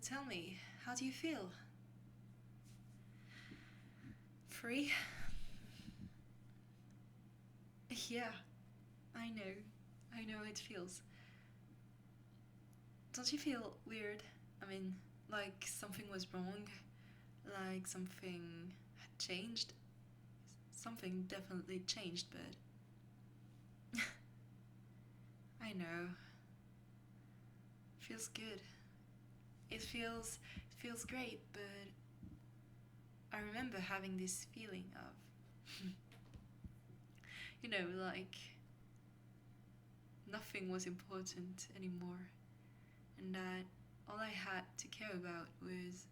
tell me, how do you feel? Free? Yeah, I know. I know how it feels. Don't you feel weird? I mean, like something was wrong? Like something had changed? Something definitely changed, but I know. Feels good. It feels great, but I remember having this feeling of like nothing was important anymore, and that all I had to care about was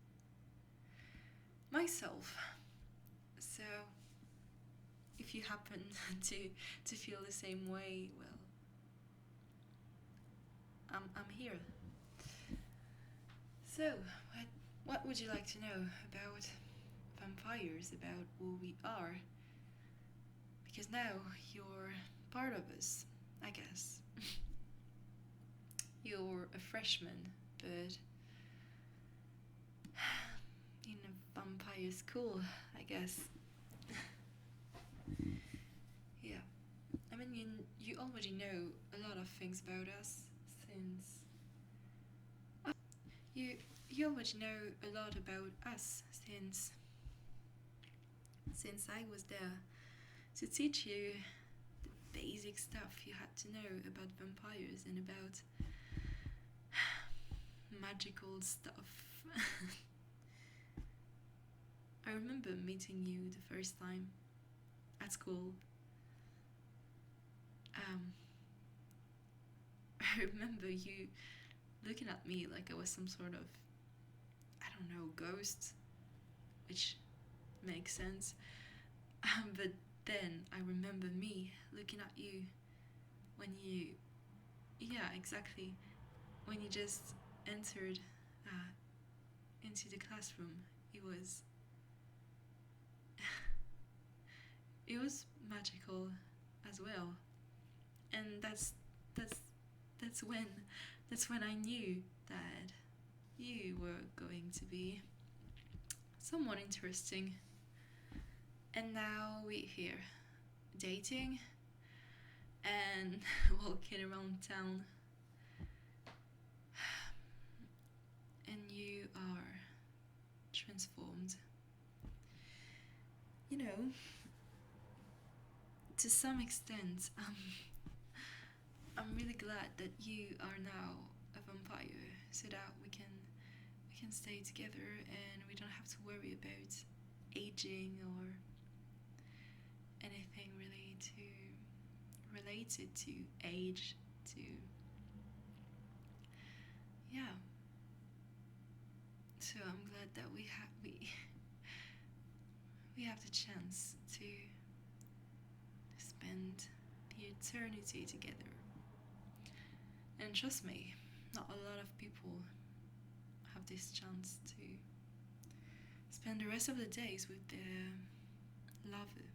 myself. So, if you happen to feel the same way, well, I'm here. So, what would you like to know about vampires, about who we are? Because now you're part of us, I guess. You're a freshman, but in a vampire school, I guess. Yeah. I mean, you already know a lot of things about us since you already know a lot about us since I was there to teach you the basic stuff you had to know about vampires and about magical stuff. I remember meeting you the first time at school. Um, I remember you looking at me like I was some sort of, I don't know, ghost, which makes sense. But then I remember me looking at you when you, yeah, exactly, when you just entered uh, into the classroom. It was, it was magical as well, and that's that's when that's when I knew that you were going to be someone interesting. And now we're here, dating and walking around town, and you are transformed. You know, to some extent, I'm really glad that you are now a vampire, so that we can stay together and we don't have to worry about aging or anything really to related to age. To yeah. So I'm glad that we have the chance to spend the eternity together. And trust me, not a lot of people have this chance to spend the rest of the days with their lover.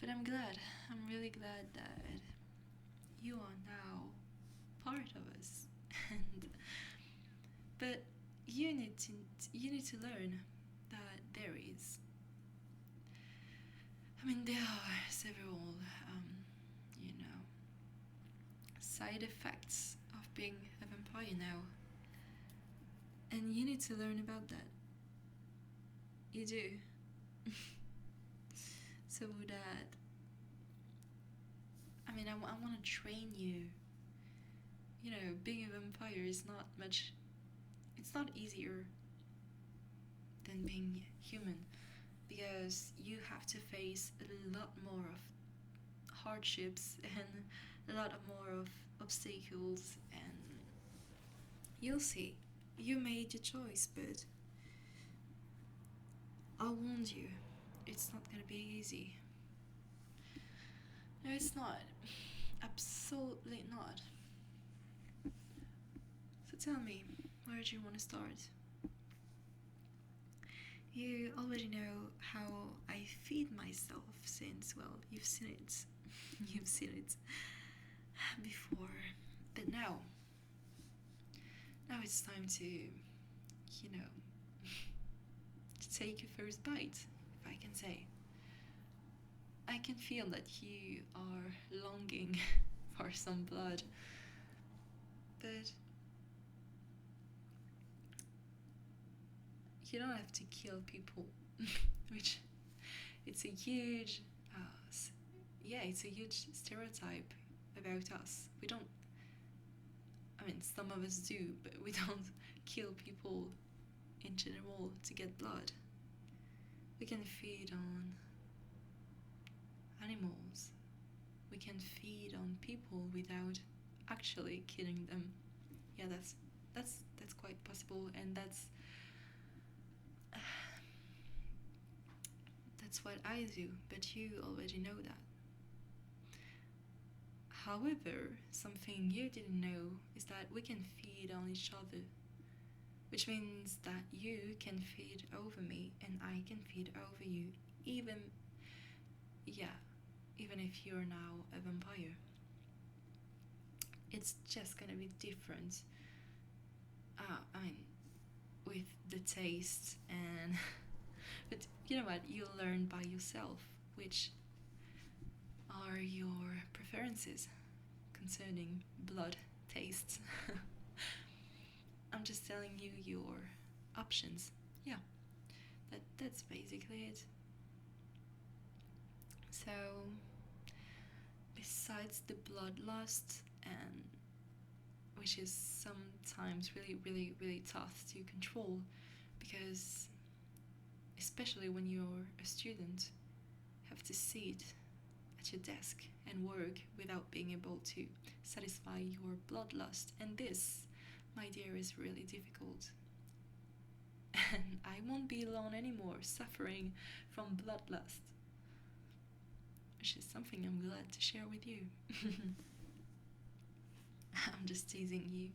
But I'm glad, I'm really glad that you are now part of us. And but you need to learn that there is. I mean, there are several, you know, side effects of being a vampire now, and you need to learn about that. You do. So that, I mean, I want to train you. You know, being a vampire is not much. It's not easier than being human, because you have to face a lot more of hardships and a lot more of obstacles, and you'll see. You made your choice, but I'll warn you, it's not gonna be easy. No, it's not. Absolutely not. So tell me, where do you want to start? You already know how I feed myself since, well, you've seen it. You've seen it before. But now it's time to, you know, to take your first bite, if I can say. I can feel that you are longing for some blood, but you don't have to kill people, which it's a huge, it's a huge stereotype about us. We don't, I mean, some of us do, but we don't kill people in general to get blood. We can feed on animals. We can feed on people without actually killing them. Yeah, that's quite possible, and that's what I do. But you already know that. However, something you didn't know is that we can feed on each other, which means that you can feed over me and I can feed over you, even, yeah, even if you're now a vampire. It's just gonna be different. I mean, with the taste and. But you know what? You'll learn by yourself which are your preferences concerning blood tastes. I'm just telling you your options. Yeah, that's basically it. So, besides the bloodlust, and which is sometimes really, really, really tough to control, because especially when you're a student, you have to sit at your desk and work without being able to satisfy your bloodlust. And this, my dear, is really difficult. And I won't be alone anymore suffering from bloodlust, which is something I'm glad to share with you. I'm just teasing you.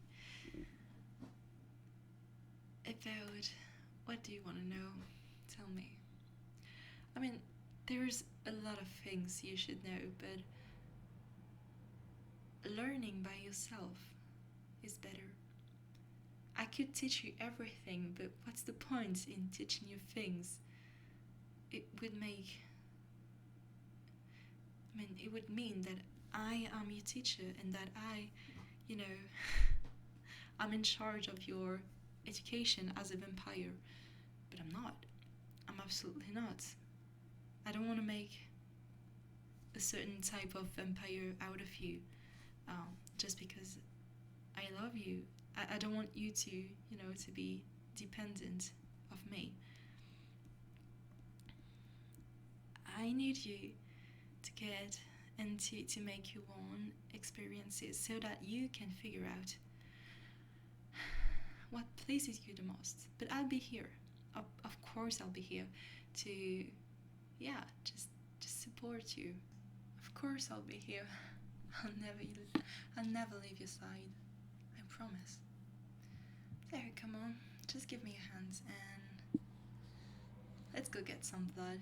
About what do you want to know? Tell me. I mean, there's a lot of things you should know, but learning by yourself is better. I could teach you everything, but what's the point in teaching you things? It would it would mean that I am your teacher and that you know, I'm in charge of your education as a vampire. But I'm not. I'm absolutely not. I don't want to make a certain type of vampire out of you, just because I love you. I don't want you to, to be dependent of me. I need you to get and to make your own experiences so that you can figure out what pleases you the most. But I'll be here. Of course I'll be here to, just support you. Of course I'll be here. I'll never leave your side. I promise. There, come on. Just give me a hand and let's go get some blood.